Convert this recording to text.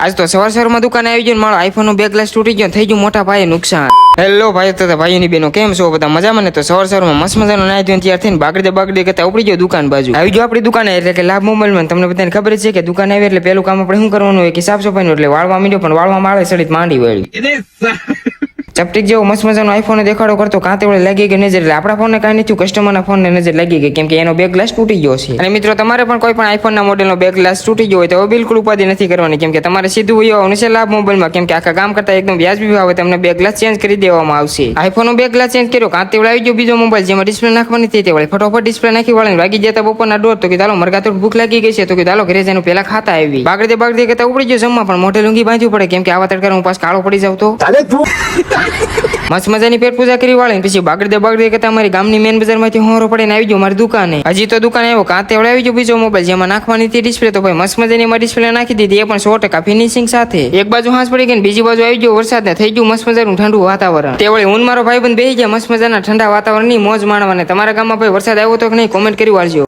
આજ તો સવારમાં દુકાને આવી ગયો મારો આઈફોન નો બે ગ્લાસ તૂટી ગયો થઈ ગયું મોટા ભાઈ નુકસાન. હેલો ભાઈઓ તથા ભાઈઓની બહેનો કેમ છો બધા મજામાં ને? તો સવારમાં મસ્ત મજાનો નાઈ ધોઈને તૈયાર થઈને બાગડે કરતા ઉપડી ગયો દુકાન બાજુ. આવી ગયો આપણી દુકાને એટલે કે લાભ મોબાઈલમાં. તમને બધાને ખબર છે કે દુકાન આવી એટલે પેલું કામ આપણે શું કરવાનું હોય કે સાફ સફાઈનું. એટલે વાળવા માંડ્યો પણ વાળવામાં આળે સડી માંડી વાળી ચપટીક જેવો મસ્ત મજાનો આઈફોન દેખાડો કરતો કાંતે વળે લાગી ગઈ નજર. એટલે આપણા ફોનને કાંઈ નથી, કસ્ટમરના ફોનને નજર લાગી ગઈ કેમ કે એનો બે ગ્લાસ તૂટી ગયો છે. અને મિત્રો તમારે પણ કોઈ પણ આઈફોનના મોડેલનો બે ગ્લાસ તૂટી ગયો હોય તો બિલકુલ ઉપાધિ નથી કરવાની કેમ કે તમારે સીધું હોય આવવાનું છે લાભ મોબાઈલમાં. કેમ કે આખા કામ કરતા એકદમ વ્યાજબી ભાવે તમને બે ગ્લાસ ચેન્જ કરી દેવામાં આવશે. આઈફોનનો બે ગ્લાસ ચેન્જ કર્યો કાંતે વળે આવી ગયો બીજો મોબાઈલ જેમાં ડિસ્પ્લે નાખવાની હતી તે વળે ફટોફટ ડિસ્પ્લે નાખી વાળીને વાગી જતા બપોરના દોઢ. તો કે ચાલો મરઘાતોડ ભૂખ લાગી ગઈ છે તો કે ચાલો ઘરે જઈને પેલા ખાતા આવી. બાગડે કરતા ઉપડી ગયો જમવા પણ મોઢે લુંગી બાંધવું પડે કેમ કે આવા તડકા હું પાસ કાળો પડી જાવ તો. મસ્ત મજાની પેટ પૂજા કરી વાળી પછી બાગડે કરતા અમારી ગામની મેન બજારમાંથી હોરો પડીને આવી ગયો મારી દુકાને. હજી તો દુકાને આવ્યો કાંતે વળે આવી ગયો બીજો મોબાઈલ જેમાં નાખવાની હતી ડિસ્પ્લે. તો ભાઈ મસ્ત મજાની એમાં ડિસ્પ્લે નાખી દીધી એ પણ 100% ફિનિશિંગ સાથે. એક બાજુ હાંસ પડી ગઈ બીજી બાજુ આવી ગયો વરસાદ ને થઈ ગયું મસ્ત મજાનું ઠંડુ વાતાવરણ. તે વળી હું મારો ભાઈ બંધ બેસી ગયા મસ્ત મજાના ઠંડા વાતાવરણની મોજ માણવાને. તમારા ગામમાં ભાઈ વરસાદ આવ્યો તો કે નહીં કોમેન્ટ કરી વાળજો.